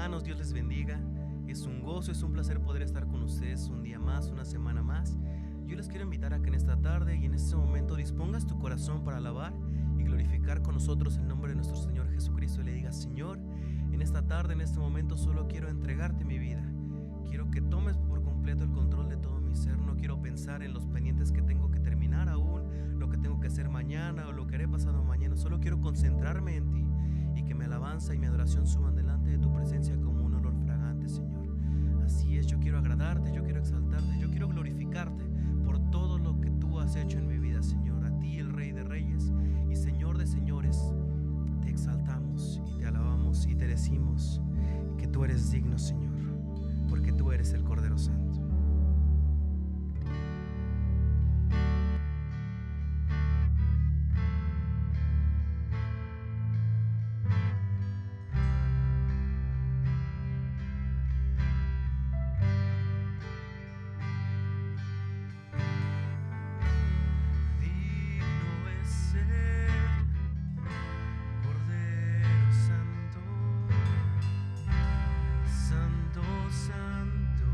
hermanos, Dios les bendiga. Es un gozo, es un placer poder estar con ustedes un día más, una semana más. Yo les quiero invitar a que en esta tarde y en este momento dispongas tu corazón para alabar y glorificar con nosotros el nombre de nuestro Señor Jesucristo y le digas: Señor, en esta tarde, en este momento solo quiero entregarte mi vida. Quiero que tomes por completo el control de todo mi ser. No quiero pensar en los pendientes que tengo que terminar aún, lo que tengo que hacer mañana o lo que haré pasado mañana. Solo quiero concentrarme en ti y que mi alabanza y mi adoración suban delante de tu presencia como un olor fragante, Señor. Así es, yo quiero agradarte, yo quiero exaltarte, yo quiero glorificarte por todo lo que tú has hecho en mi vida, Señor. A ti, el Rey de Reyes y Señor de Señores, te exaltamos y te alabamos y te decimos que tú eres digno, Señor, porque tú eres el Cordero Santo. Santo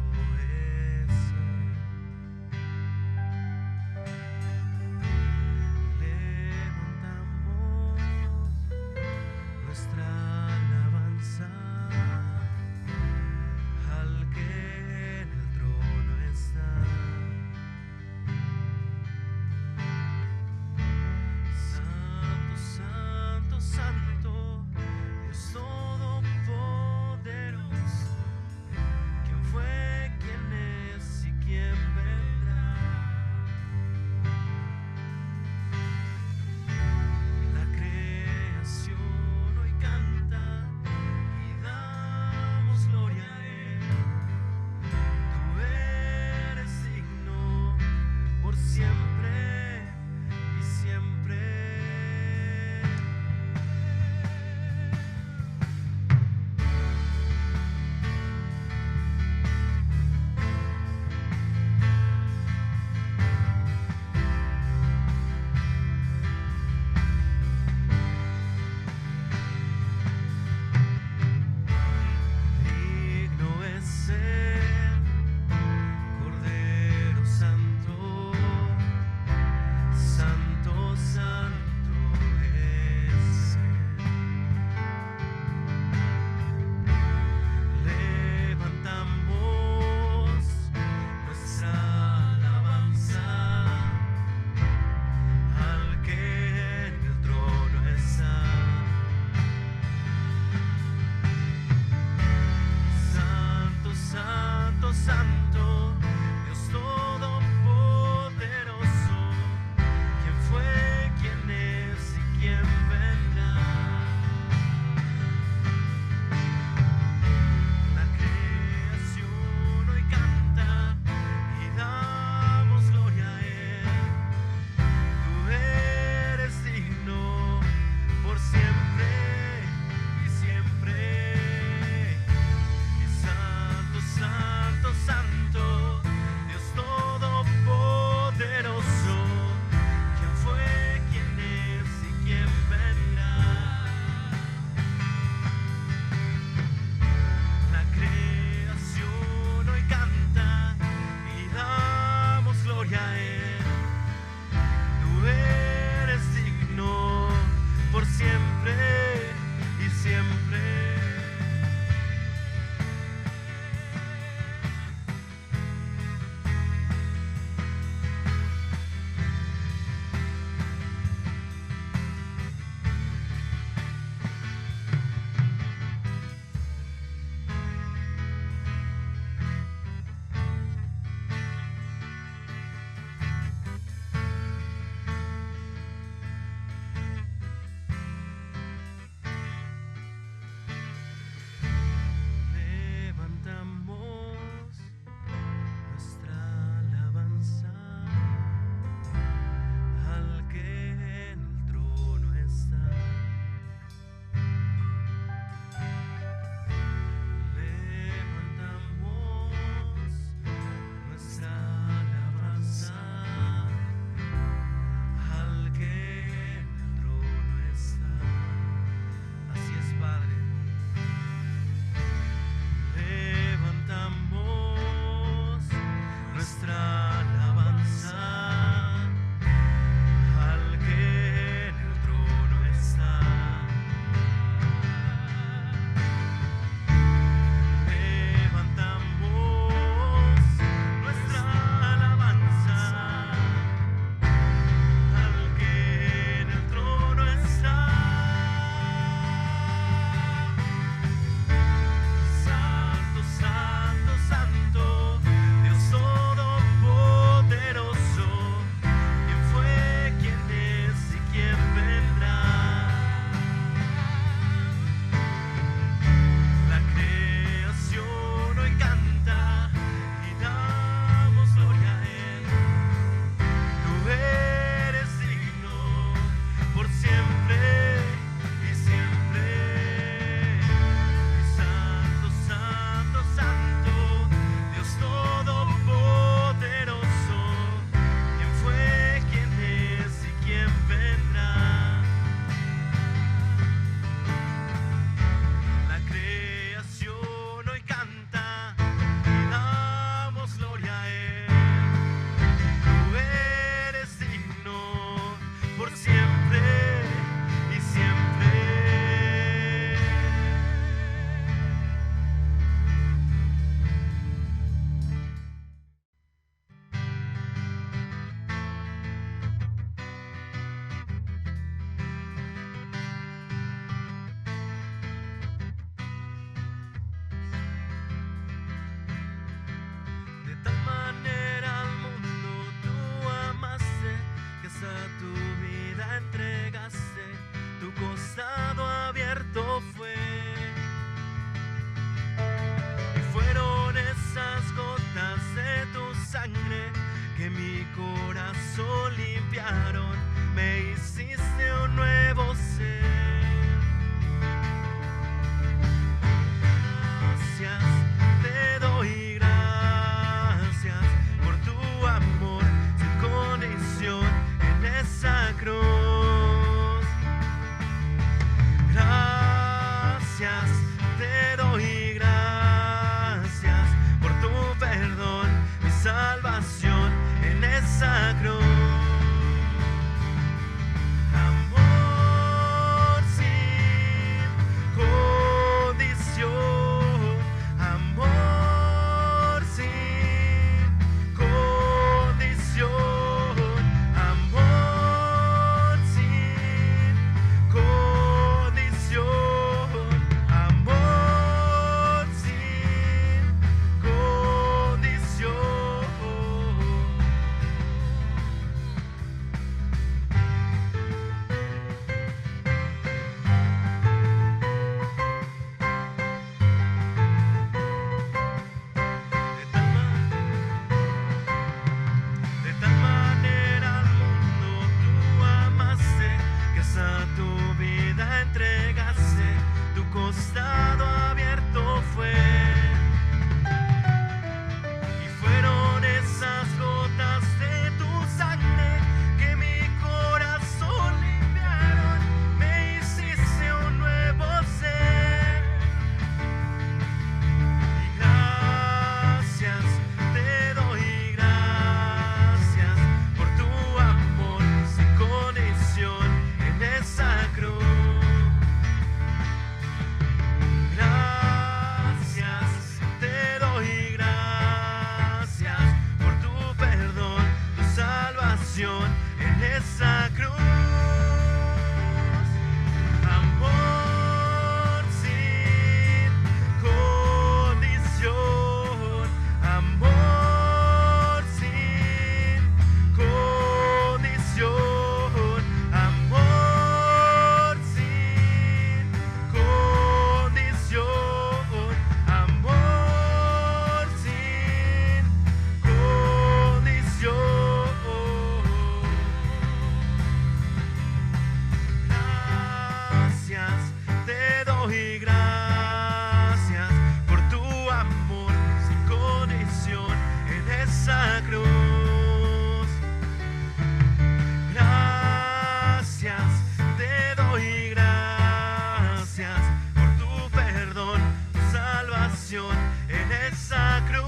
salvación en esa cruz.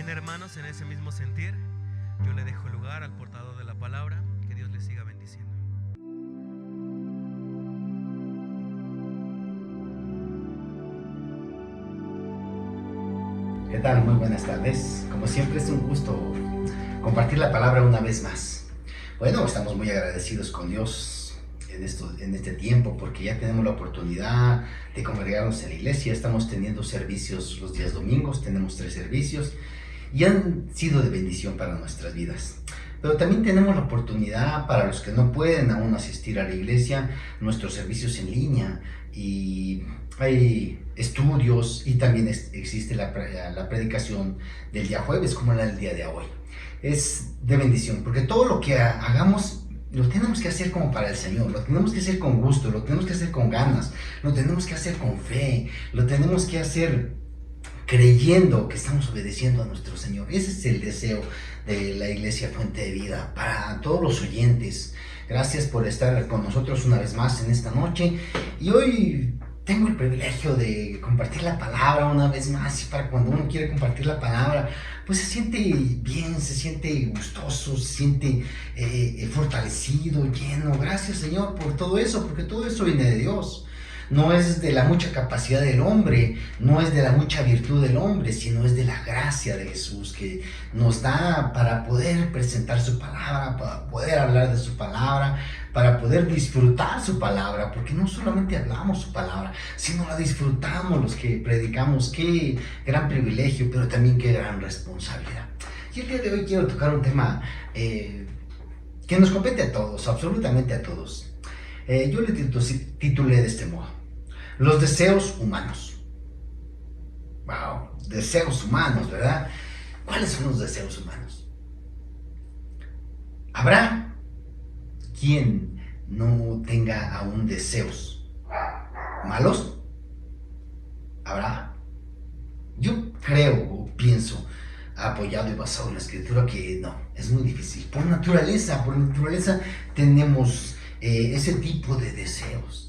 Hermanos, en ese mismo sentir, yo le dejo lugar al portador de la palabra. Que Dios les siga bendiciendo. ¿Qué tal? Muy buenas tardes. Como siempre es un gusto compartir la palabra una vez más. Bueno, estamos muy agradecidos con Dios en este tiempo porque ya tenemos la oportunidad de congregarnos en la iglesia. Estamos teniendo servicios los días domingos, tenemos 3 servicios y han sido de bendición para nuestras vidas. Pero también tenemos la oportunidad para los que no pueden aún asistir a la iglesia, nuestros servicios en línea, y hay estudios y también existe la predicación del día jueves como la del día de hoy. Es de bendición porque todo lo que hagamos lo tenemos que hacer como para el Señor, lo tenemos que hacer con gusto, lo tenemos que hacer con ganas, lo tenemos que hacer con fe, lo tenemos que hacer creyendo que estamos obedeciendo a nuestro Señor. Ese es el deseo de la Iglesia Fuente de Vida para todos los oyentes. Gracias por estar con nosotros una vez más en esta noche. Y hoy tengo el privilegio de compartir la palabra una vez más. Y para cuando uno quiere compartir la palabra, pues se siente bien, se siente gustoso, se siente fortalecido, lleno. Gracias, Señor, por todo eso, porque todo eso viene de Dios. No es de la mucha capacidad del hombre, no es de la mucha virtud del hombre, sino es de la gracia de Jesús que nos da para poder presentar su palabra, para poder hablar de su palabra, para poder disfrutar su palabra, porque no solamente hablamos su palabra, sino la disfrutamos los que predicamos. Qué gran privilegio, pero también qué gran responsabilidad. Y el día de hoy quiero tocar un tema que nos compete a todos, absolutamente a todos. Yo le titulé de este modo: los deseos humanos. Wow, deseos humanos, ¿verdad? ¿Cuáles son los deseos humanos? ¿Habrá quien no tenga aún deseos malos? ¿Habrá? Yo creo o pienso, apoyado y basado en la escritura, que no, es muy difícil. Por naturaleza tenemos ese tipo de deseos.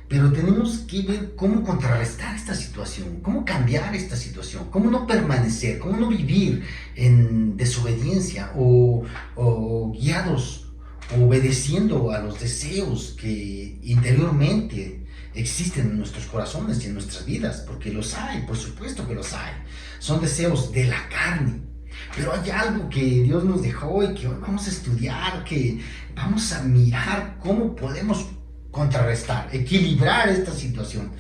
Pero tenemos que ver cómo contrarrestar esta situación, cómo cambiar esta situación, cómo no permanecer, cómo no vivir en desobediencia o guiados, obedeciendo a los deseos que interiormente existen en nuestros corazones y en nuestras vidas, porque los hay, por supuesto que los hay. Son deseos de la carne. Pero hay algo que Dios nos dejó y que hoy vamos a estudiar, que vamos a mirar cómo podemos contrarrestar, equilibrar esta situación.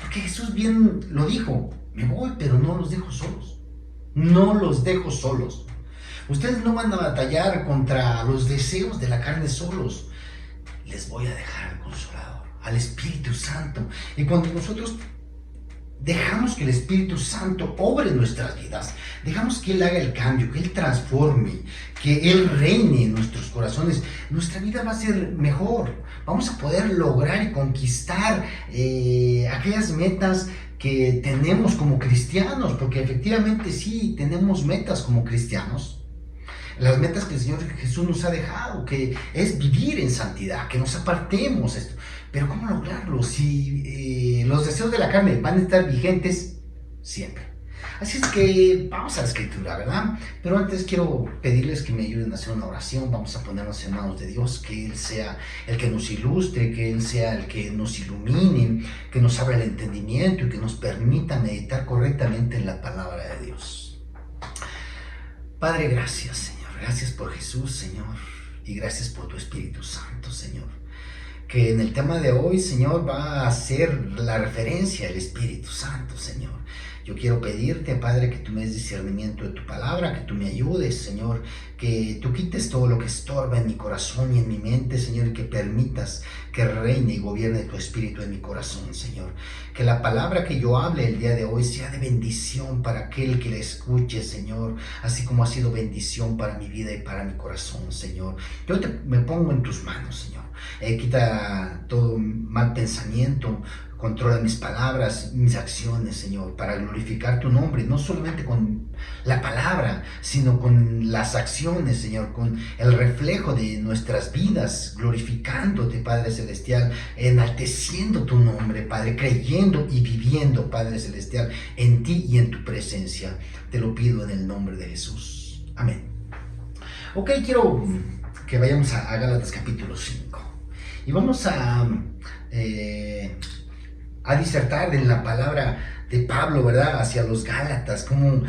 Porque Jesús bien lo dijo: me voy, pero no los dejo solos. No los dejo solos. Ustedes no van a batallar contra los deseos de la carne solos. Les voy a dejar al Consolador, al Espíritu Santo. Y cuando nosotros dejamos que el Espíritu Santo obre en nuestras vidas, dejamos que Él haga el cambio, que Él transforme, que Él reine en nuestros corazones, nuestra vida va a ser mejor. Vamos a poder lograr y conquistar aquellas metas que tenemos como cristianos, porque efectivamente sí, tenemos metas como cristianos. Las metas que el Señor Jesús nos ha dejado, que es vivir en santidad, que nos apartemos esto. Pero ¿cómo lograrlo si los deseos de la carne van a estar vigentes siempre? Así es que vamos a la escritura, ¿verdad? Pero antes quiero pedirles que me ayuden a hacer una oración. Vamos a ponernos en manos de Dios, que Él sea el que nos ilustre, que Él sea el que nos ilumine, que nos abra el entendimiento y que nos permita meditar correctamente en la palabra de Dios. Padre, gracias, Señor. Gracias por Jesús, Señor, y gracias por tu Espíritu Santo, Señor, que en el tema de hoy, Señor, va a ser la referencia al Espíritu Santo, Señor. Yo quiero pedirte, Padre, que tú me des discernimiento de tu palabra, que tú me ayudes, Señor, que tú quites todo lo que estorba en mi corazón y en mi mente, Señor, y que permitas que reine y gobierne tu Espíritu en mi corazón, Señor. Que la palabra que yo hable el día de hoy sea de bendición para aquel que la escuche, Señor, así como ha sido bendición para mi vida y para mi corazón, Señor. Yo me pongo en tus manos, Señor. Quita todo mal pensamiento. Controla mis palabras, mis acciones, Señor, para glorificar tu nombre, no solamente con la palabra, sino con las acciones, Señor, con el reflejo de nuestras vidas, glorificándote, Padre Celestial, enalteciendo tu nombre, Padre, creyendo y viviendo, Padre Celestial, en ti y en tu presencia. Te lo pido en el nombre de Jesús. Amén. Ok, quiero que vayamos a Gálatas capítulo 5 y vamos a disertar en la palabra de Pablo, ¿verdad? Hacia los Gálatas, como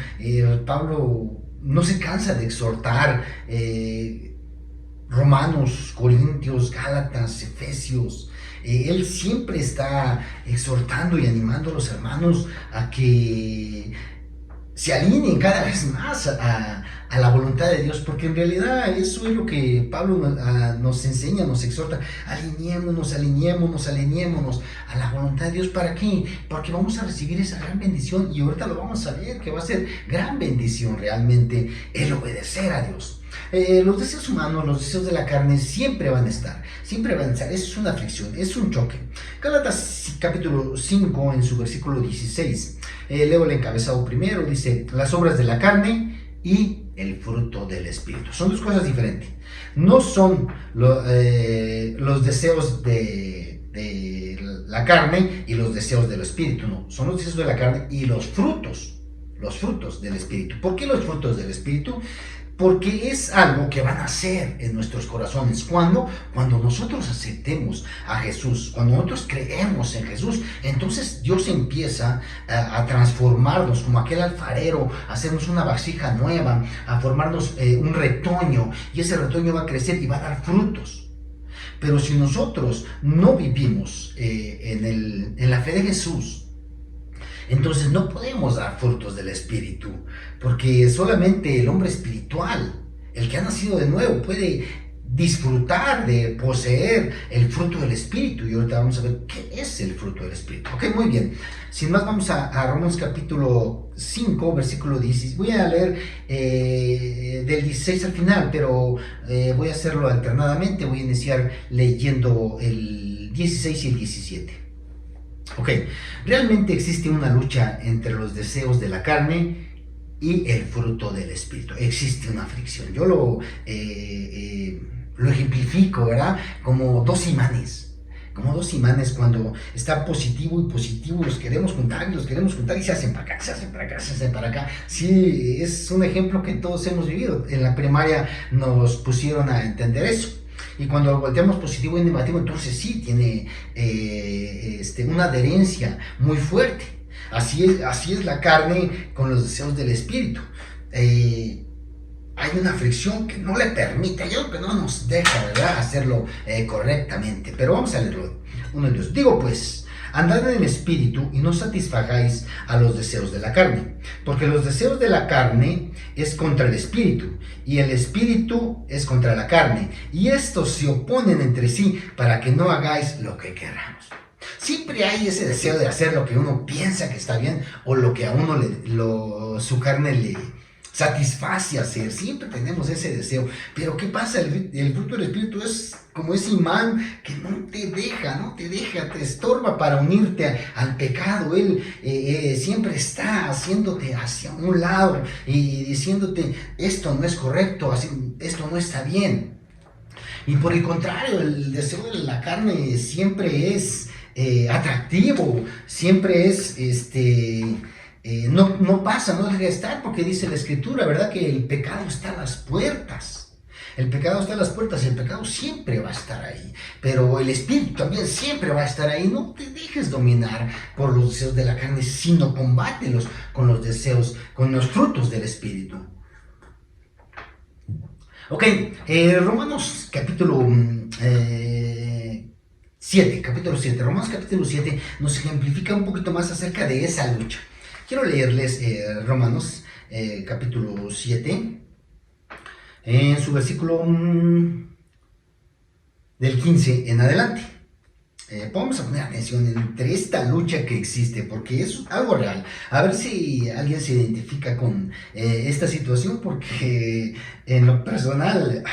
Pablo no se cansa de exhortar Romanos, Corintios, Gálatas, Efesios. Él siempre está exhortando y animando a los hermanos a que se alineen cada vez más a la voluntad de Dios, porque en realidad eso es lo que Pablo nos enseña, nos exhorta: alineémonos a la voluntad de Dios. ¿Para qué? Porque vamos a recibir esa gran bendición, y ahorita lo vamos a ver, que va a ser gran bendición realmente el obedecer a Dios. Los deseos humanos, los deseos de la carne siempre van a estar, es una aflicción, es un choque. Gálatas capítulo 5 en su versículo 16, leo el encabezado primero, dice: las obras de la carne y el fruto del Espíritu. Son dos cosas diferentes. No son los deseos de la carne y los deseos del Espíritu, no. Son los deseos de la carne y los frutos del Espíritu. ¿Por qué los frutos del Espíritu? Porque es algo que van a hacer en nuestros corazones cuando nosotros aceptemos a Jesús, cuando nosotros creemos en Jesús. Entonces Dios empieza a transformarnos como aquel alfarero, a hacernos una vasija nueva, a formarnos un retoño, y ese retoño va a crecer y va a dar frutos. Pero si nosotros no vivimos en la fe de Jesús, entonces no podemos dar frutos del Espíritu, porque solamente el hombre espiritual, el que ha nacido de nuevo, puede disfrutar de poseer el fruto del Espíritu. Y ahorita vamos a ver qué es el fruto del Espíritu. Ok, muy bien. Sin más, vamos a Romanos capítulo 5, versículo 16. Voy a leer del 16 al final, pero voy a hacerlo alternadamente. Voy a iniciar leyendo el 16 y el 17. Ok, realmente existe una lucha entre los deseos de la carne y el fruto del Espíritu. Existe una fricción. Yo lo ejemplifico, ¿verdad? Como dos imanes. Cuando está positivo y positivo, los queremos juntar y se hacen para acá. Sí, es un ejemplo que todos hemos vivido. En la primaria nos pusieron a entender eso. Y cuando volteamos positivo y negativo, entonces sí tiene una adherencia muy fuerte. Así es la carne con los deseos del Espíritu. Hay una fricción que no le permite, yo creo que no nos deja, ¿verdad?, hacerlo correctamente. Pero vamos a leerlo. Uno de Dios. Digo pues, andad en el Espíritu y no satisfagáis a los deseos de la carne, porque los deseos de la carne es contra el Espíritu, y el Espíritu es contra la carne, y estos se oponen entre sí para que no hagáis lo que queramos. Siempre hay ese deseo de hacer lo que uno piensa que está bien, o lo que a uno su carne le satisface hacer. Siempre tenemos ese deseo. Pero ¿qué pasa? El fruto del Espíritu es como ese imán que no te deja, te estorba para unirte al pecado. Él siempre está haciéndote hacia un lado y diciéndote: esto no es correcto, esto no está bien. Y por el contrario, el deseo de la carne siempre es atractivo, siempre es no pasa, no deja de estar, porque dice la Escritura, ¿verdad?, que el pecado está a las puertas. El pecado está a las puertas y el pecado siempre va a estar ahí. Pero el Espíritu también siempre va a estar ahí. No te dejes dominar por los deseos de la carne, sino combátelos con los deseos, con los frutos del Espíritu. Ok, Romanos capítulo 7. Romanos capítulo 7 nos ejemplifica un poquito más acerca de esa lucha. Quiero leerles Romanos capítulo 7, en su versículo del 15 en adelante. vamos a poner atención entre esta lucha que existe, porque es algo real. A ver si alguien se identifica con esta situación, porque en lo personal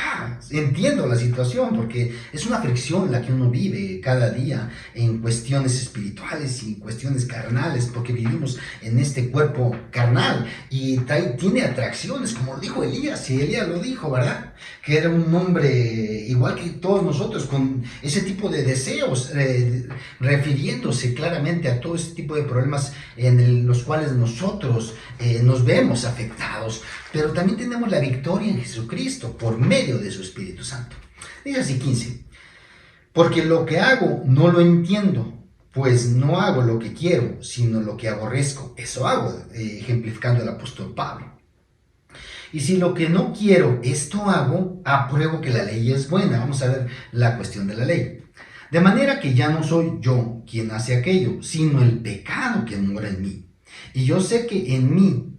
entiendo la situación, porque es una fricción la que uno vive cada día en cuestiones espirituales y en cuestiones carnales, porque vivimos en este cuerpo carnal y tiene atracciones, como lo dijo Elías, y Elías lo dijo, ¿verdad? Que era un hombre igual que todos nosotros, con ese tipo de deseos, refiriéndose claramente a todo este tipo de problemas en los cuales nosotros nos vemos afectados, pero también tenemos la victoria en Jesucristo por medio de su Espíritu Santo. Dice así 15, porque lo que hago no lo entiendo, pues no hago lo que quiero, sino lo que aborrezco. Eso hago, ejemplificando el apóstol Pablo. Y si lo que no quiero, esto hago, apruebo que la ley es buena. Vamos a ver la cuestión de la ley. De manera que ya no soy yo quien hace aquello, sino el pecado que mora en mí. Y yo sé que en mí,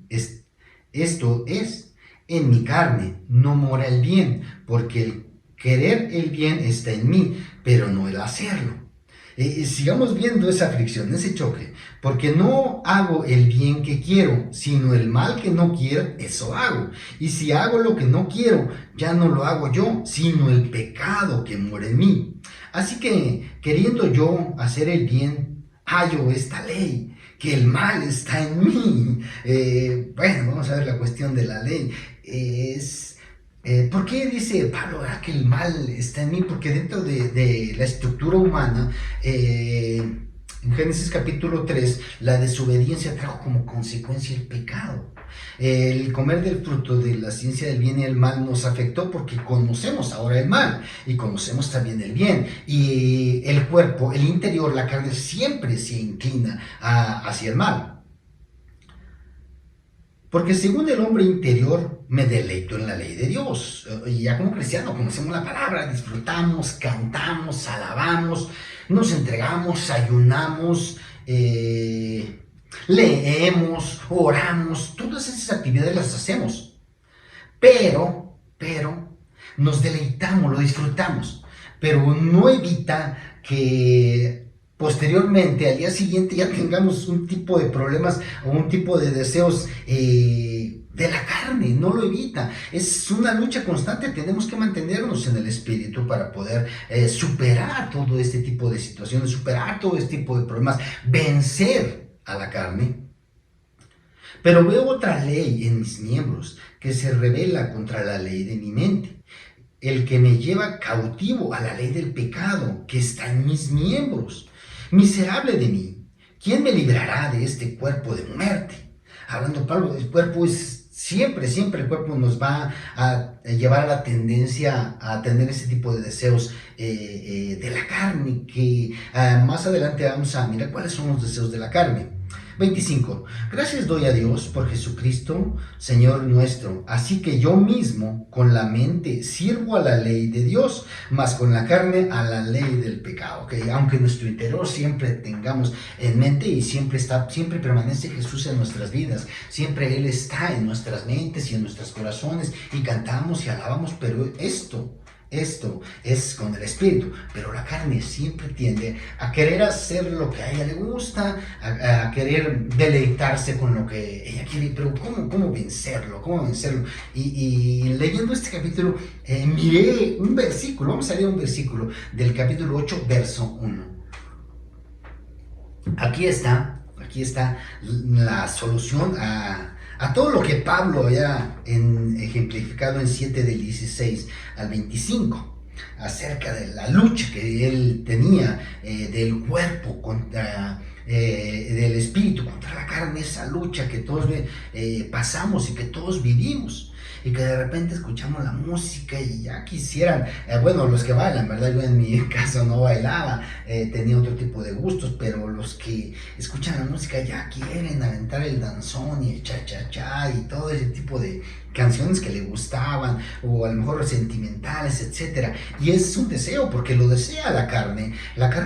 esto es, en mi carne, no mora el bien, porque el querer el bien está en mí, pero no el hacerlo. Sigamos viendo esa fricción, ese choque, porque no hago el bien que quiero, sino el mal que no quiero, eso hago. Y si hago lo que no quiero, ya no lo hago yo, sino el pecado que mora en mí. Así que, queriendo yo hacer el bien, hallo esta ley, que el mal está en mí. Bueno, vamos a ver la cuestión de la ley. ¿Por qué dice Pablo que el mal está en mí? Porque dentro de la estructura humana, en Génesis capítulo 3, la desobediencia trajo como consecuencia el pecado. El comer del fruto de la ciencia del bien y el mal nos afectó porque conocemos ahora el mal y conocemos también el bien. Y el cuerpo, el interior, la carne siempre se inclina hacia el mal. Porque según el hombre interior me deleito en la ley de Dios. Y ya como cristiano conocemos la palabra, disfrutamos, cantamos, alabamos, nos entregamos, ayunamos, leemos, oramos, todas esas actividades las hacemos. Pero, nos deleitamos, lo disfrutamos. Pero no evita que posteriormente, al día siguiente, ya tengamos un tipo de problemas o un tipo de deseos de la carne. No lo evita. Es una lucha constante. Tenemos que mantenernos en el espíritu para poder superar todo este tipo de situaciones, superar todo este tipo de problemas, vencer a la carne. Pero veo otra ley en mis miembros que se revela contra la ley de mi mente, el que me lleva cautivo a la ley del pecado que está en mis miembros. Miserable de mí, ¿quién me librará de este cuerpo de muerte? Hablando Pablo, el cuerpo es siempre el cuerpo nos va a llevar a la tendencia a tener ese tipo de deseos de la carne, que más adelante vamos a mirar cuáles son los deseos de la carne. 25. Gracias doy a Dios por Jesucristo, Señor nuestro. Así que yo mismo con la mente sirvo a la ley de Dios, mas con la carne a la ley del pecado. ¿Okay? Aunque nuestro interior siempre tengamos en mente y siempre permanece Jesús en nuestras vidas. Siempre Él está en nuestras mentes y en nuestros corazones y cantamos y alabamos, pero esto es con el espíritu, pero la carne siempre tiende a querer hacer lo que a ella le gusta, a querer deleitarse con lo que ella quiere, pero ¿cómo vencerlo? Y leyendo este capítulo, miré un versículo, vamos a leer un versículo del capítulo 8, verso 1. Aquí está la solución a todo lo que Pablo había ejemplificado en 7 del 16 al 25, acerca de la lucha que él tenía del cuerpo contra del espíritu, contra la carne, esa lucha que todos pasamos y que todos vivimos. Y que de repente escuchamos la música y ya quisieran, bueno, los que bailan, ¿verdad? Yo en mi caso no bailaba, tenía otro tipo de gustos, pero los que escuchan la música ya quieren aventar el danzón y el cha-cha-cha y todo ese tipo de canciones que le gustaban, o a lo mejor sentimentales, etc. Y es un deseo, porque lo desea la carne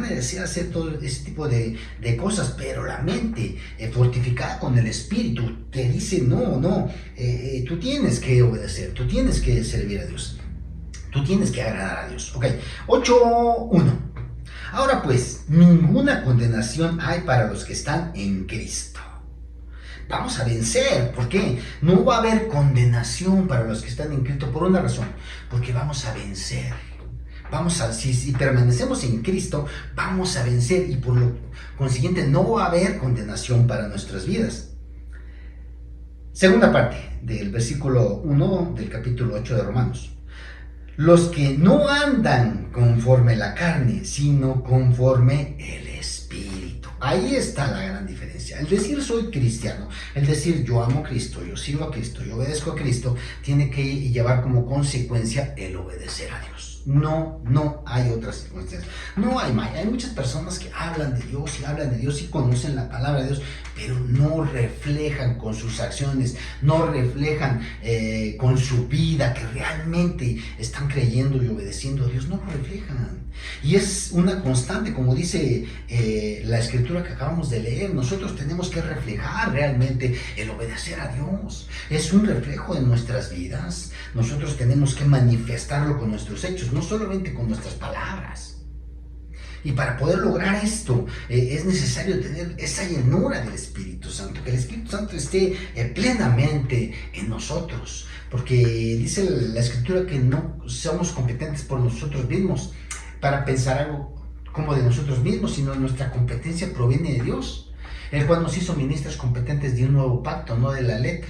desea hacer todo ese tipo de cosas, pero la mente, fortificada con el espíritu, te dice, no, tú tienes que obedecer, tú tienes que servir a Dios, tú tienes que agradar a Dios. Ok, 8.1. Ahora pues, ninguna condenación hay para los que están en Cristo. Vamos a vencer. ¿Por qué? No va a haber condenación para los que están en Cristo por una razón. Porque vamos a vencer. Si permanecemos en Cristo, vamos a vencer y por lo consiguiente no va a haber condenación para nuestras vidas. Segunda parte del versículo 1 del capítulo 8 de Romanos. Los que no andan conforme la carne, sino conforme el Espíritu. Ahí está la gran diferencia. El decir soy cristiano, el decir yo amo a Cristo, yo sigo a Cristo, yo obedezco a Cristo, tiene que llevar como consecuencia el obedecer a Dios. No hay otras circunstancias. Hay muchas personas que hablan de Dios y conocen la palabra de Dios, pero no reflejan con sus acciones, no reflejan con su vida que realmente están creyendo y obedeciendo a Dios, no lo reflejan. Y es una constante, como dice la escritura que acabamos de leer, nosotros tenemos que reflejar realmente el obedecer a Dios. Es un reflejo de nuestras vidas. Nosotros tenemos que manifestarlo con nuestros hechos, no solamente con nuestras palabras. Y para poder lograr esto es necesario tener esa llenura del Espíritu Santo, que el Espíritu Santo esté plenamente en nosotros, porque dice la Escritura que no somos competentes por nosotros mismos para pensar algo como de nosotros mismos, sino nuestra competencia proviene de Dios, el cual nos hizo ministros competentes de un nuevo pacto, no de la letra,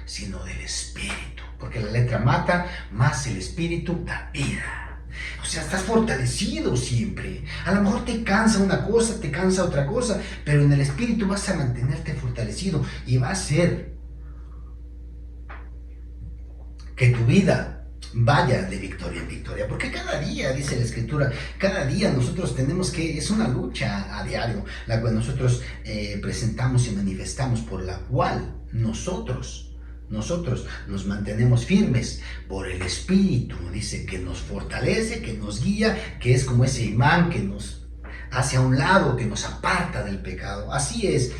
sino del Espíritu, porque la letra mata, más el Espíritu da vida. O sea, estás fortalecido siempre. A lo mejor te cansa una cosa, te cansa otra cosa, pero en el Espíritu vas a mantenerte fortalecido y va a ser que tu vida vaya de victoria en victoria, porque cada día, dice la Escritura, cada día nosotros tenemos que, es una lucha a diario, la cual nosotros presentamos y manifestamos, por la cual nosotros nos mantenemos firmes por el Espíritu. Dice que nos fortalece, que nos guía, que es como ese imán que nos hace a un lado, que nos aparta del pecado. Así es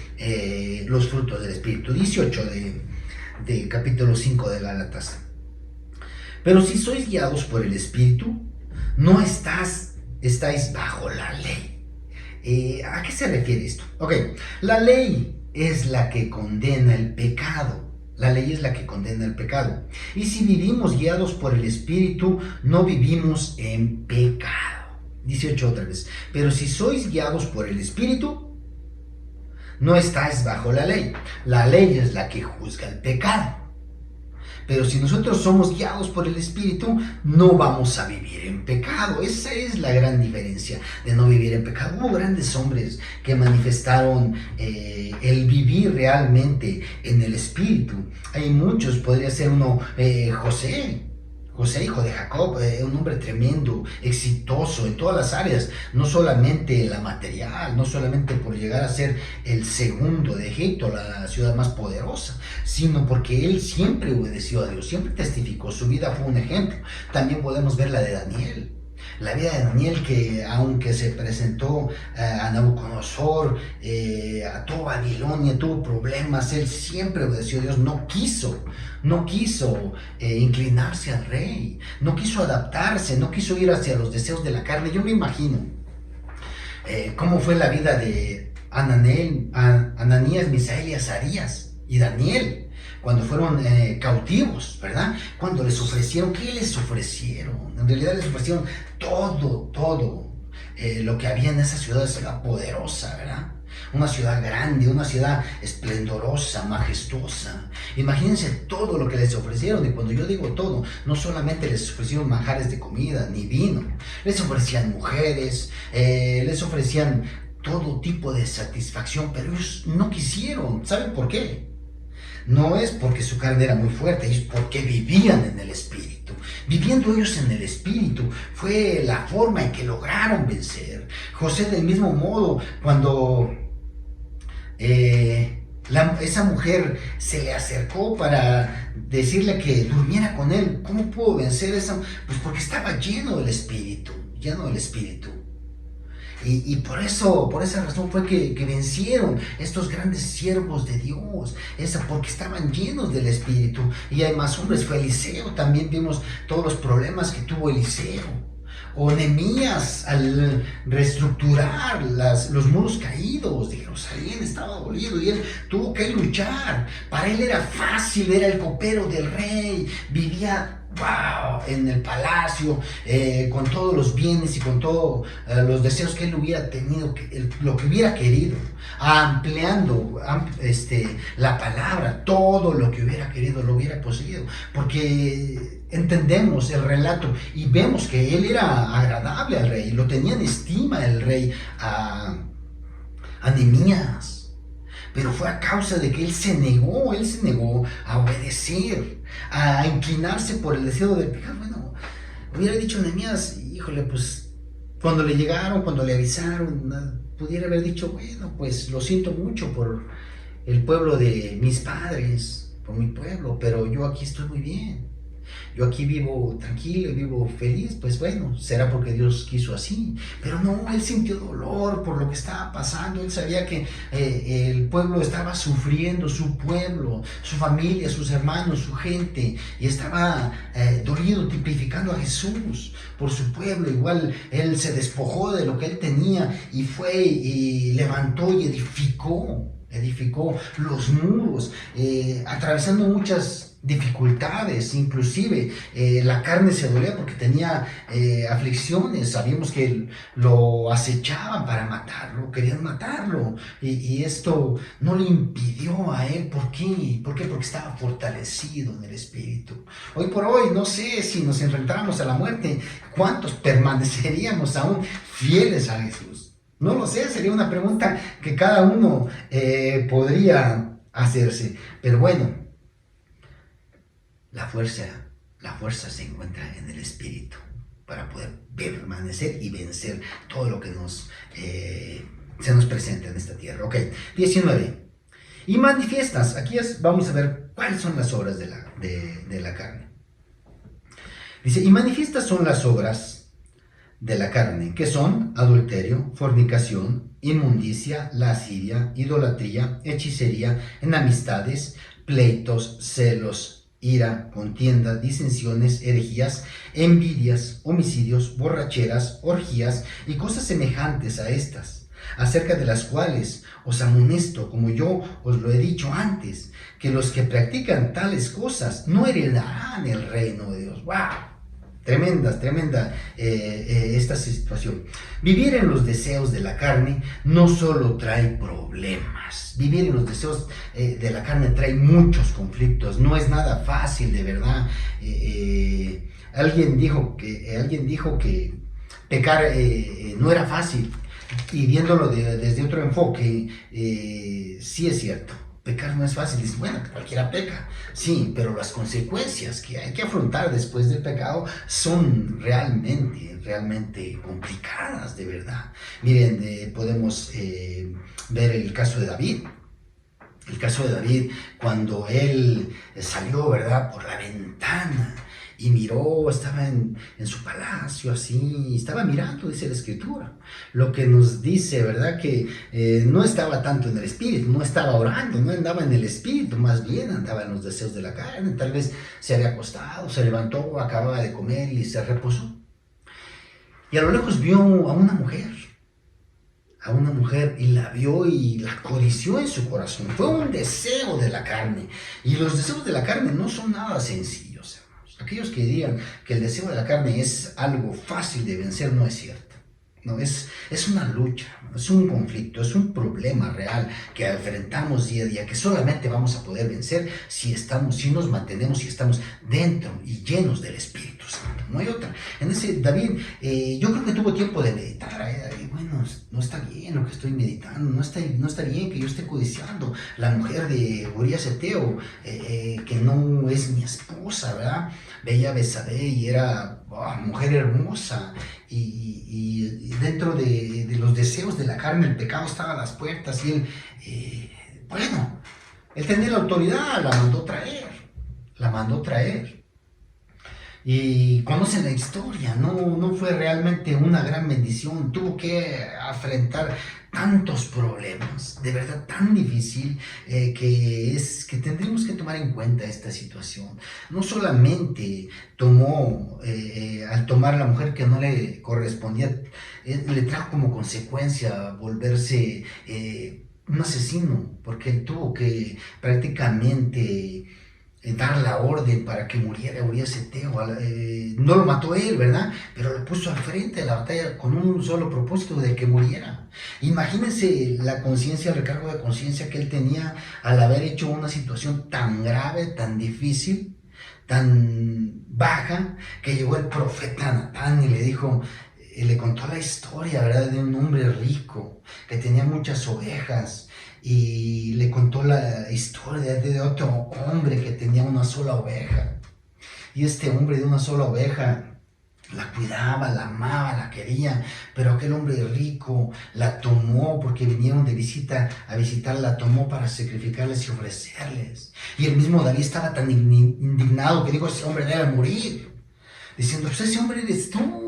los frutos del Espíritu. 18 de capítulo 5 de Gálatas. Pero si sois guiados por el Espíritu, no estáis bajo la ley. ¿A qué se refiere esto? Ok, la ley es la que condena el pecado. La ley es la que condena el pecado. Y si vivimos guiados por el Espíritu, no vivimos en pecado. 18 otra vez. Pero si sois guiados por el Espíritu, no estáis bajo la ley. La ley es la que juzga el pecado. Pero si nosotros somos guiados por el Espíritu, no vamos a vivir en pecado. Esa es la gran diferencia de no vivir en pecado. Hubo grandes hombres que manifestaron el vivir realmente en el Espíritu. Hay muchos, podría ser uno, José, hijo de Jacob, un hombre tremendo, exitoso en todas las áreas, no solamente la material, no solamente por llegar a ser el segundo de Egipto, la ciudad más poderosa, sino porque él siempre obedeció a Dios, siempre testificó, su vida fue un ejemplo. También podemos ver la de Daniel. La vida de Daniel, que aunque se presentó a Nabucodonosor, a toda Babilonia, tuvo problemas, él siempre obedeció a Dios, no quiso inclinarse al rey, no quiso adaptarse, no quiso ir hacia los deseos de la carne. Yo me imagino cómo fue la vida de Ananías, Misael y Azarías y Daniel, cuando fueron cautivos, ¿verdad? Cuando les ofrecieron, ¿qué les ofrecieron? En realidad les ofrecieron todo lo que había en esa ciudad poderosa, ¿verdad? Una ciudad grande, una ciudad esplendorosa, majestuosa. Imagínense todo lo que les ofrecieron. Y cuando yo digo todo, no solamente les ofrecieron manjares de comida ni vino, les ofrecían mujeres, les ofrecían todo tipo de satisfacción, pero ellos no quisieron. ¿Saben por qué? No es porque su carne era muy fuerte, es porque vivían en el Espíritu. Viviendo ellos en el Espíritu fue la forma en que lograron vencer. José, del mismo modo, cuando esa mujer se le acercó para decirle que durmiera con él, ¿cómo pudo vencer esa? Pues porque estaba lleno del Espíritu. Y por esa razón fue que vencieron estos grandes siervos de Dios, porque estaban llenos del Espíritu. Y hay más hombres, fue Eliseo, también vimos todos los problemas que tuvo Eliseo. O Nehemías al reestructurar los muros caídos de Jerusalén estaba dolido y él tuvo que luchar. Para él era fácil, era el copero del rey, vivía en el palacio, con todos los bienes y con todos los deseos que él hubiera tenido, lo que hubiera querido, ampliando la palabra, todo lo que hubiera querido lo hubiera poseído, porque entendemos el relato y vemos que él era agradable al rey, lo tenía en estima el rey a Nehemías. Pero fue a causa de que él se negó a obedecer, a inclinarse por el deseo del pecado. Bueno, hubiera dicho Nehemías, híjole, pues cuando le llegaron, cuando le avisaron, pudiera haber dicho, bueno, pues lo siento mucho por el pueblo de mis padres, por mi pueblo, pero yo aquí estoy muy bien. Yo aquí vivo tranquilo, vivo feliz, pues bueno, será porque Dios quiso así. Pero no, él sintió dolor por lo que estaba pasando, él sabía que el pueblo estaba sufriendo, su pueblo, su familia, sus hermanos, su gente, y estaba dolido, tipificando a Jesús por su pueblo. Igual él se despojó de lo que él tenía y fue y levantó y edificó los muros, atravesando muchas dificultades, inclusive la carne se dolía porque tenía aflicciones. Sabíamos que lo acechaban para matarlo, querían matarlo, y esto no le impidió a él. ¿Por qué? Porque estaba fortalecido en el espíritu. Hoy por hoy, no sé si nos enfrentáramos a la muerte, ¿cuántos permaneceríamos aún fieles a Jesús? No lo sé, sería una pregunta que cada uno podría hacerse. Pero bueno, la fuerza se encuentra en el espíritu para poder permanecer y vencer todo lo que se nos presenta en esta tierra. Ok, 19. Y manifiestas, aquí vamos a ver cuáles son las obras de la carne. Dice, y manifiestas son las obras de la carne, que son adulterio, fornicación, inmundicia, lascivia, idolatría, hechicería, enemistades, pleitos, celos, ira, contienda, disensiones, herejías, envidias, homicidios, borracheras, orgías y cosas semejantes a estas, acerca de las cuales os amonesto, como yo os lo he dicho antes, que los que practican tales cosas no heredarán el reino de Dios. ¡Wow! Tremenda esta situación. Vivir en los deseos de la carne no solo trae problemas. Vivir en los deseos de la carne trae muchos conflictos. No es nada fácil, de verdad. Alguien dijo que pecar no era fácil. Y viéndolo desde otro enfoque, sí es cierto. Pecar no es fácil. Dices, bueno, cualquiera peca. Sí, pero las consecuencias que hay que afrontar después del pecado son realmente complicadas, de verdad. Miren, podemos ver el caso de David. El caso de David, cuando él salió, ¿verdad?, por la ventana y miró, estaba en su palacio así, estaba mirando, dice la escritura, lo que nos dice, ¿verdad?, que no estaba tanto en el espíritu, no estaba orando, no andaba en el espíritu, más bien andaba en los deseos de la carne. Tal vez se había acostado, se levantó, acababa de comer y se reposó. Y a lo lejos vio a una mujer y la vio y la codició en su corazón. Fue un deseo de la carne, y los deseos de la carne no son nada sencillos, hermanos. Aquellos que digan que el deseo de la carne es algo fácil de vencer, no es cierto. No, es una lucha, es un conflicto, es un problema real que enfrentamos día a día, que solamente vamos a poder vencer si nos mantenemos, si estamos dentro y llenos del Espíritu Santo. No hay otra. En ese David, yo creo que tuvo tiempo de meditar. Y bueno, no está bien lo que estoy meditando, no está bien que yo esté codiciando la mujer de Urías Eteo, que no es mi esposa, ¿verdad? Veía a Betsabé y era mujer hermosa, y dentro de los deseos de la carne el pecado estaba a las puertas, y él, él tenía la autoridad, la mandó traer. y conocen la historia, no fue realmente una gran bendición, tuvo que afrontar tantos problemas, de verdad tan difícil, que tendríamos que tomar en cuenta esta situación. No solamente tomó, al tomar la mujer que no le correspondía, le trajo como consecuencia volverse un asesino, porque él tuvo que prácticamente dar la orden para que muriera Urías Eteo. No lo mató él, ¿verdad? Pero lo puso al frente de la batalla con un solo propósito, de que muriera. Imagínense la conciencia, el recargo de conciencia que él tenía al haber hecho una situación tan grave, tan difícil, tan baja, que llegó el profeta Natán y le dijo, le contó la historia, ¿verdad?, de un hombre rico que tenía muchas ovejas, y le contó la historia de otro hombre que tenía una sola oveja, y este hombre de una sola oveja la cuidaba, la amaba, la quería, pero aquel hombre rico la tomó porque vinieron de visita a visitar, la tomó para sacrificarles y ofrecerles. Y el mismo David estaba tan indignado que dijo, ese hombre debe morir, diciendo, pues ese hombre eres tú.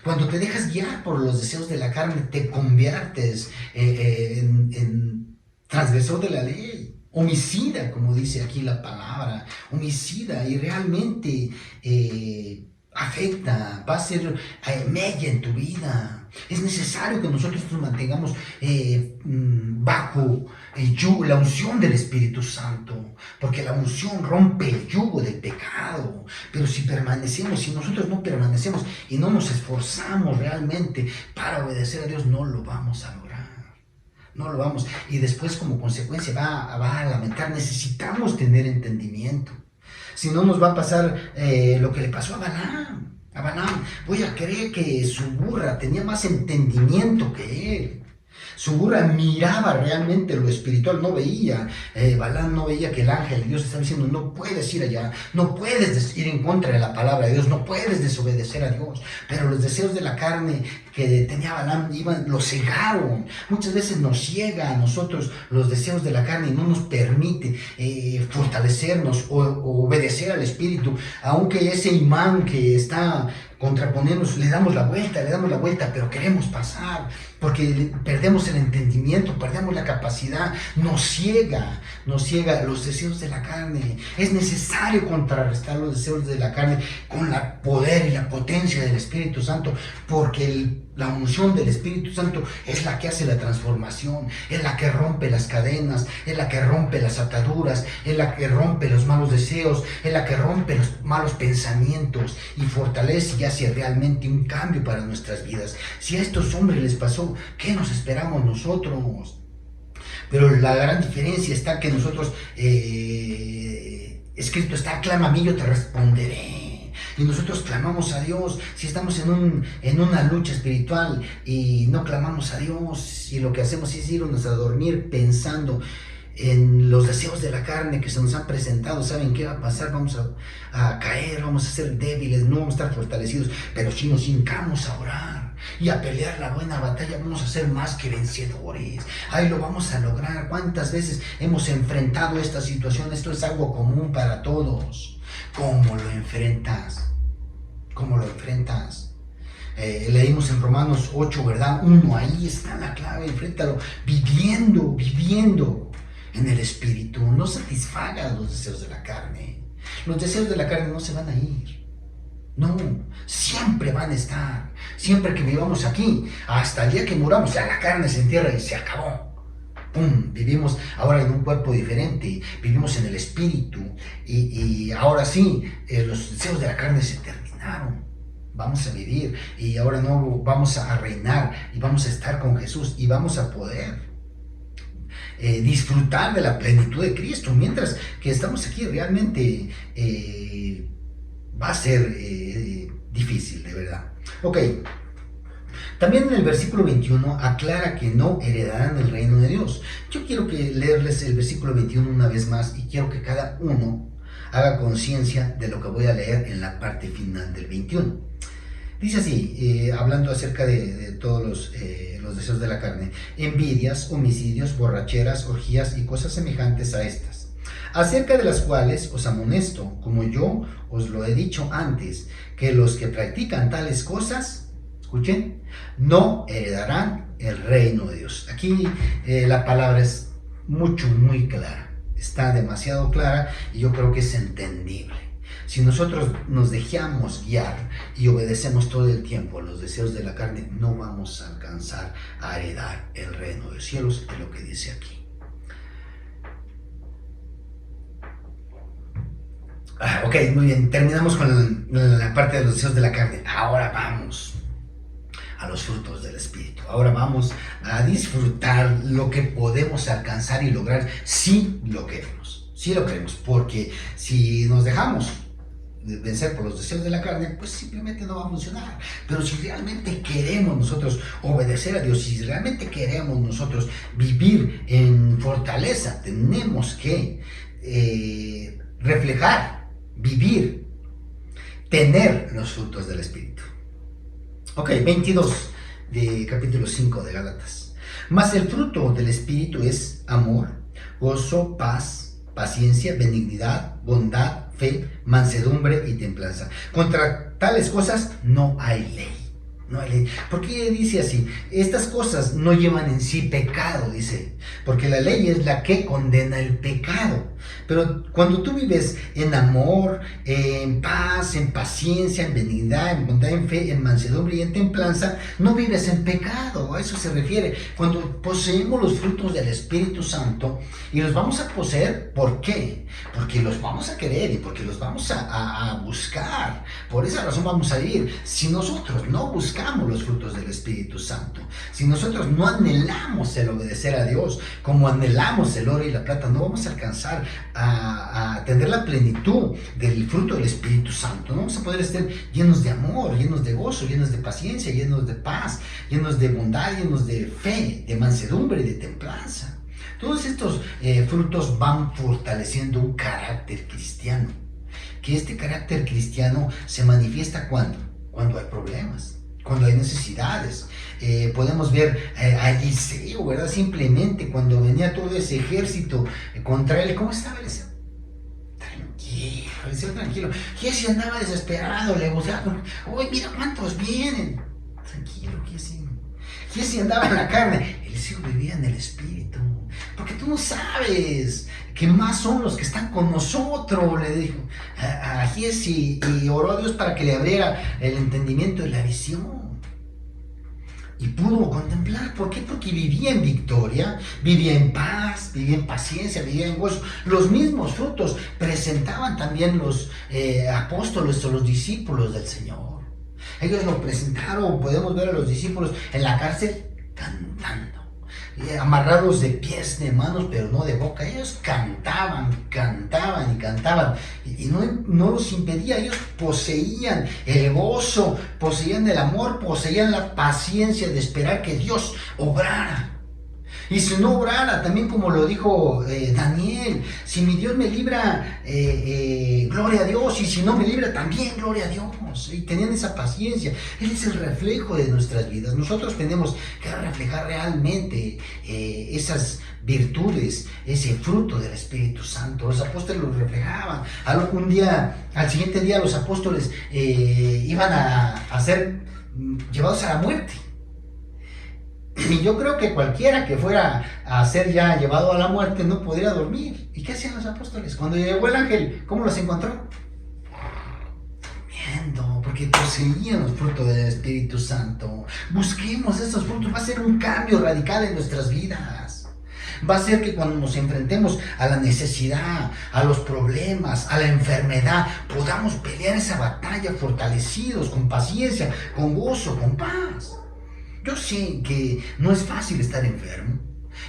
Cuando te dejas guiar por los deseos de la carne, te conviertes en transgresor de la ley, homicida, como dice aquí la palabra, homicida, y realmente afecta, va a ser mella en tu vida. Es necesario que nosotros nos mantengamos bajo la unción del Espíritu Santo, porque la unción rompe el yugo del pecado. Pero si permanecemos, si nosotros no permanecemos y no nos esforzamos realmente para obedecer a Dios, no lo vamos a lograr. No lo vamos, y después como consecuencia va a lamentar. Necesitamos tener entendimiento. Si no, nos va a pasar lo que le pasó a Balaam. A Balaam, voy a creer que su burra tenía más entendimiento que él. Su burra miraba realmente lo espiritual, no veía, Balaam no veía que el ángel de Dios estaba diciendo, no puedes ir allá, no puedes ir en contra de la palabra de Dios, no puedes desobedecer a Dios. Pero los deseos de la carne que tenía Balaam lo cegaron. Muchas veces nos ciega a nosotros los deseos de la carne y no nos permite fortalecernos o obedecer al Espíritu, aunque ese imán que está contraponernos, le damos la vuelta, pero queremos pasar, porque perdemos el entendimiento, perdemos la capacidad, nos ciega los deseos de la carne. Es necesario contrarrestar los deseos de la carne con el poder y la potencia del Espíritu Santo, porque la unción del Espíritu Santo es la que hace la transformación, es la que rompe las cadenas, es la que rompe las ataduras, es la que rompe los malos deseos, es la que rompe los malos pensamientos y fortalece y hace realmente un cambio para nuestras vidas. Si a estos hombres les pasó, ¿qué nos esperamos nosotros? Pero la gran diferencia está que nosotros, escrito está, clama a mí, yo te responderé. Y nosotros clamamos a Dios. Si estamos en una lucha espiritual y no clamamos a Dios, y lo que hacemos es irnos a dormir pensando en los deseos de la carne que se nos han presentado, ¿saben qué va a pasar? Vamos a caer, vamos a ser débiles, no vamos a estar fortalecidos. Pero si nos hincamos a orar y a pelear la buena batalla, vamos a ser más que vencedores. Ahí lo vamos a lograr. ¿Cuántas veces hemos enfrentado esta situación? Esto es algo común para todos. ¿Cómo lo enfrentas? ¿Cómo lo enfrentas? Leímos en Romanos 8, ¿verdad? 1, ahí está la clave, enfréntalo, viviendo en el Espíritu. No satisfagas los deseos de la carne. Los deseos de la carne no se van a ir. No, siempre van a estar. Siempre que vivamos aquí, hasta el día que muramos, ya la carne se entierra y se acabó. ¡Pum! Vivimos ahora en un cuerpo diferente, vivimos en el Espíritu, y ahora sí, los deseos de la carne se terminaron. Vamos a vivir, y ahora no vamos a reinar, y vamos a estar con Jesús, y vamos a poder disfrutar de la plenitud de Cristo. Mientras que estamos aquí, realmente va a ser difícil, de verdad. Ok. También en el versículo 21 aclara que no heredarán el reino de Dios. Yo quiero leerles el versículo 21 una vez más, y quiero que cada uno haga conciencia de lo que voy a leer en la parte final del 21. Dice así, hablando acerca de todos los deseos de la carne: envidias, homicidios, borracheras, orgías y cosas semejantes a estas, acerca de las cuales os amonesto, como yo os lo he dicho antes, que los que practican tales cosas, escuchen, no heredarán el reino de Dios. Aquí la palabra es muy clara, está demasiado clara y yo creo que es entendible. Si nosotros nos dejamos guiar y obedecemos todo el tiempo a los deseos de la carne, no vamos a alcanzar a heredar el reino de los cielos, es lo que dice aquí. Ok, muy bien, terminamos con la parte de los deseos de la carne. Ahora vamos a los frutos del Espíritu. Ahora vamos a disfrutar lo que podemos alcanzar y lograr si lo queremos. Si lo queremos, porque si nos dejamos vencer por los deseos de la carne, pues simplemente no va a funcionar. Pero si realmente queremos nosotros obedecer a Dios, si realmente queremos nosotros vivir en fortaleza, tenemos que reflejar, vivir, tener los frutos del Espíritu. Ok, 22 de capítulo 5 de Gálatas. Mas el fruto del Espíritu es amor, gozo, paz, paciencia, benignidad, bondad, fe, mansedumbre y templanza. Contra tales cosas no hay ley. No hay ley. ¿Por qué dice así? Estas cosas no llevan en sí pecado, dice. Porque la ley es la que condena el pecado. Pero cuando tú vives en amor, en paz, en paciencia, en benignidad, en bondad, en fe, en mansedumbre y en templanza, no vives en pecado. A eso se refiere. Cuando poseemos los frutos del Espíritu Santo y los vamos a poseer, ¿por qué? Porque los vamos a querer y porque los vamos a buscar. Por esa razón vamos a vivir. Si nosotros no buscamos los frutos del Espíritu Santo, si nosotros no anhelamos el obedecer a Dios como anhelamos el oro y la plata, no vamos a alcanzar a tener la plenitud del fruto del Espíritu Santo. No vamos a poder estar llenos de amor, llenos de gozo, llenos de paciencia, llenos de paz, llenos de bondad, llenos de fe, de mansedumbre y de templanza. Todos estos frutos van fortaleciendo un carácter cristiano. Que este carácter cristiano se manifiesta cuando hay problemas, cuando hay necesidades. Podemos ver a Eliseo, ¿verdad? Simplemente cuando venía todo ese ejército contra él, ¿cómo estaba Eliseo? Tranquilo, Eliseo tranquilo. Giesi andaba desesperado, le buscaba, uy, mira cuántos vienen. Tranquilo, Giesi andaba en la carne, Eliseo vivía en el Espíritu. Porque tú no sabes que más son los que están con nosotros, le dijo a Giesi, y oró a Dios para que le abriera el entendimiento de la visión. Y pudo contemplar. ¿Por qué? Porque vivía en victoria, vivía en paz, vivía en paciencia, vivía en gozo. Los mismos frutos presentaban también los apóstoles o los discípulos del Señor. Ellos lo presentaron. Podemos ver a los discípulos en la cárcel cantando, amarrados de pies, de manos, pero no de boca. Ellos cantaban y no los impedía. Ellos poseían el gozo, poseían el amor, poseían la paciencia de esperar que Dios obrara. Y si no obrara, también como lo dijo Daniel, si mi Dios me libra, gloria a Dios, y si no me libra, también gloria a Dios. Y tenían esa paciencia. Él es el reflejo de nuestras vidas. Nosotros tenemos que reflejar realmente esas virtudes, ese fruto del Espíritu Santo. Los apóstoles lo reflejaban. Al siguiente día los apóstoles iban a ser llevados a la muerte. Y yo creo que cualquiera que fuera a ser ya llevado a la muerte no podría dormir. ¿Y qué hacían los apóstoles? Cuando llegó el ángel, ¿cómo los encontró? Durmiendo, porque poseían los frutos del Espíritu Santo. Busquemos estos frutos, va a ser un cambio radical en nuestras vidas. Va a ser que cuando nos enfrentemos a la necesidad, a los problemas, a la enfermedad, podamos pelear esa batalla fortalecidos, con paciencia, con gozo, con paz. Yo sé que no es fácil estar enfermo.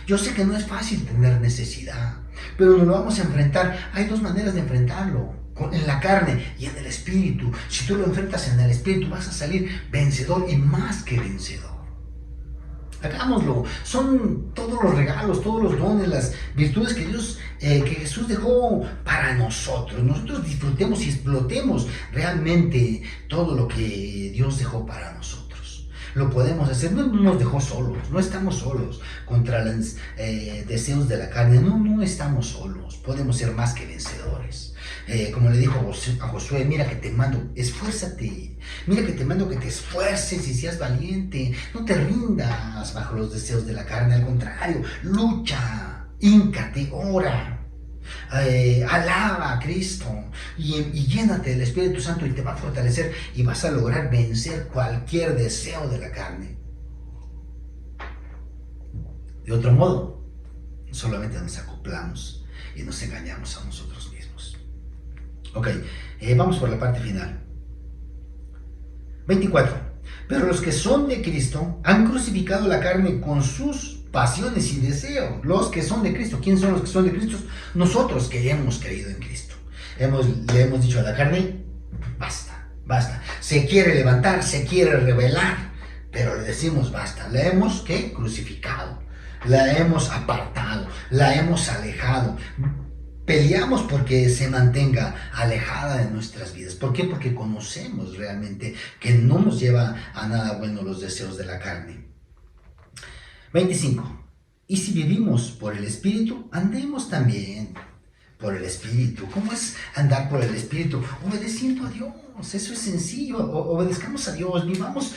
Yo sé que no es fácil tener necesidad. Pero nos lo vamos a enfrentar. Hay dos maneras de enfrentarlo. En la carne y en el Espíritu. Si tú lo enfrentas en el Espíritu, vas a salir vencedor y más que vencedor. Hagámoslo. Son todos los regalos, todos los dones, las virtudes que Jesús dejó para nosotros. Nosotros disfrutemos y explotemos realmente todo lo que Dios dejó para nosotros. lo podemos hacer. No nos dejó solos, no estamos solos contra los deseos de la carne, no estamos solos, podemos ser más que vencedores. Como le dijo a Josué, mira que te mando, esfuérzate, mira que te mando que te esfuerces y seas valiente, no te rindas bajo los deseos de la carne, al contrario, lucha, híncate, ora. Alaba a Cristo y llénate del Espíritu Santo y te va a fortalecer y vas a lograr vencer cualquier deseo de la carne. De otro modo, solamente nos acoplamos y nos engañamos a nosotros mismos. Ok, vamos por la parte final. 24. Pero los que son de Cristo han crucificado la carne con sus pasiones y deseos. Los que son de Cristo. ¿Quiénes son los que son de Cristo? Nosotros que hemos creído en Cristo. Le hemos dicho a la carne, basta. Se quiere levantar, se quiere rebelar, pero le decimos basta. La hemos, ¿qué? Crucificado. La hemos apartado, la hemos alejado. Peleamos porque se mantenga alejada de nuestras vidas. ¿Por qué? Porque conocemos realmente que no nos lleva a nada bueno los deseos de la carne. 25. Y si vivimos por el Espíritu, andemos también por el Espíritu. ¿Cómo es andar por el Espíritu? Obedeciendo a Dios. Eso es sencillo. Obedezcamos a Dios. Vivamos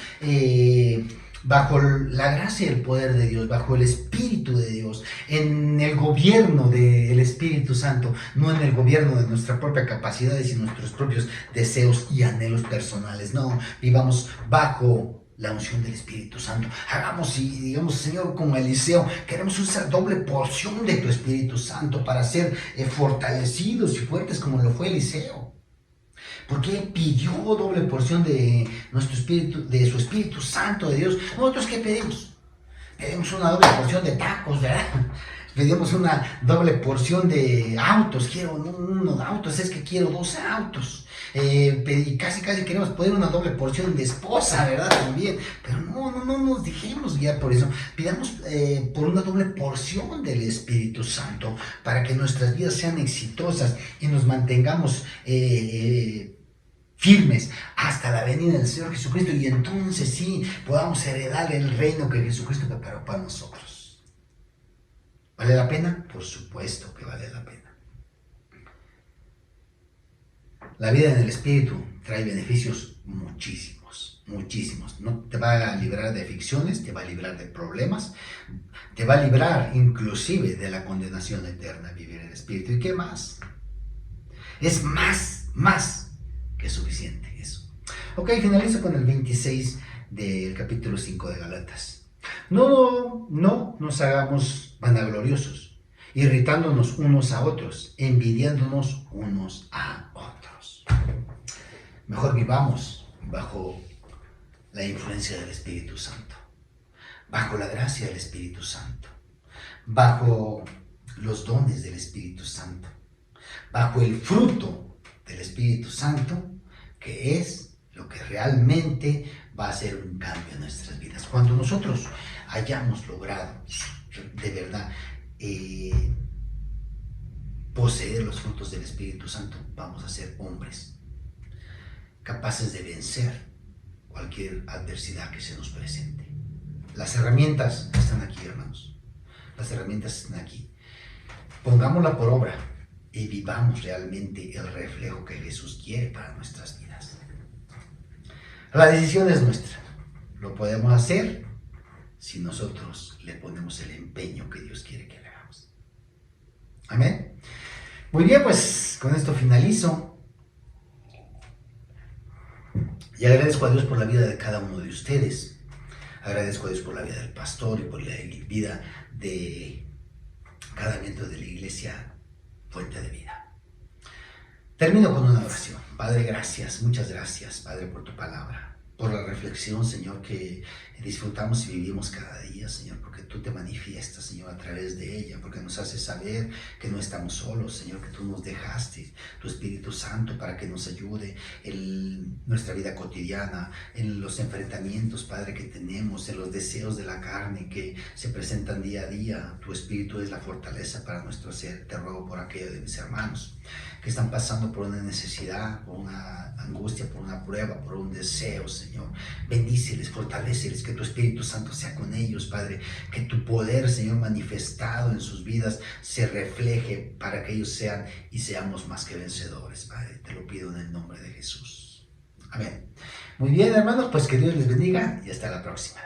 bajo la gracia y el poder de Dios, bajo el Espíritu de Dios, en el gobierno del Espíritu Santo, no en el gobierno de nuestra propia capacidades y nuestros propios deseos y anhelos personales. No, vivamos bajo la unción del Espíritu Santo. Hagamos y digamos, Señor, como Eliseo, queremos usar doble porción de tu Espíritu Santo para ser fortalecidos y fuertes como lo fue Eliseo. Porque pidió doble porción de nuestro espíritu, de su Espíritu Santo de Dios. ¿Nosotros qué pedimos? Pedimos una doble porción de tacos, ¿verdad? Pedimos una doble porción de autos. Quiero unos autos, es que quiero 2 autos. Y casi queremos poner una doble porción de esposa, ¿verdad? También. Pero no nos dejemos guiar por eso. Pidamos por una doble porción del Espíritu Santo para que nuestras vidas sean exitosas y nos mantengamos firmes hasta la venida del Señor Jesucristo, y entonces sí podamos heredar el reino que Jesucristo preparó para nosotros. ¿Vale la pena? Por supuesto que vale la pena. La vida en el Espíritu trae beneficios muchísimos. No te va a librar de aflicciones, te va a librar de problemas, te va a librar inclusive de la condenación eterna vivir en el Espíritu. ¿Y qué más? Es más que suficiente eso. Ok, finalizo con el 26 del capítulo 5 de Galatas. No nos hagamos vanagloriosos, irritándonos unos a otros, envidiándonos unos a otros. Mejor vivamos bajo la influencia del Espíritu Santo, bajo la gracia del Espíritu Santo, bajo los dones del Espíritu Santo, bajo el fruto del Espíritu Santo, que es lo que realmente va a hacer un cambio en nuestras vidas. Cuando nosotros hayamos logrado de verdad poseer los frutos del Espíritu Santo, vamos a ser hombres capaces de vencer cualquier adversidad que se nos presente. Las herramientas están aquí, hermanos. Las herramientas están aquí. Pongámosla por obra y vivamos realmente el reflejo que Jesús quiere para nuestras vidas. La decisión es nuestra. Lo podemos hacer si nosotros le ponemos el empeño que Dios quiere que le hagamos. Amén. Muy bien, pues con esto finalizo. Y agradezco a Dios por la vida de cada uno de ustedes. Agradezco a Dios por la vida del pastor y por la vida de cada miembro de la iglesia Fuente de Vida. Termino con una oración. Padre, gracias, muchas gracias, Padre, por tu palabra, por la reflexión, Señor, que disfrutamos y vivimos cada día, Señor, porque tú te manifiestas, Señor, a través de ella, porque nos hace saber que no estamos solos, Señor, que tú nos dejaste tu Espíritu Santo para que nos ayude en nuestra vida cotidiana, en los enfrentamientos, Padre, que tenemos, en los deseos de la carne que se presentan día a día. Tu Espíritu es la fortaleza para nuestro ser. Te ruego por aquello de mis hermanos que están pasando por una necesidad, por una angustia, por una prueba, por un deseo, Señor. Bendíceles, fortaléceles, que tu Espíritu Santo sea con ellos, Padre, que tu poder, Señor, manifestado en sus vidas se refleje para que ellos sean y seamos más que vencedores, Padre. Te lo pido en el nombre de Jesús. Amén. Muy bien, hermanos, pues que Dios les bendiga y hasta la próxima.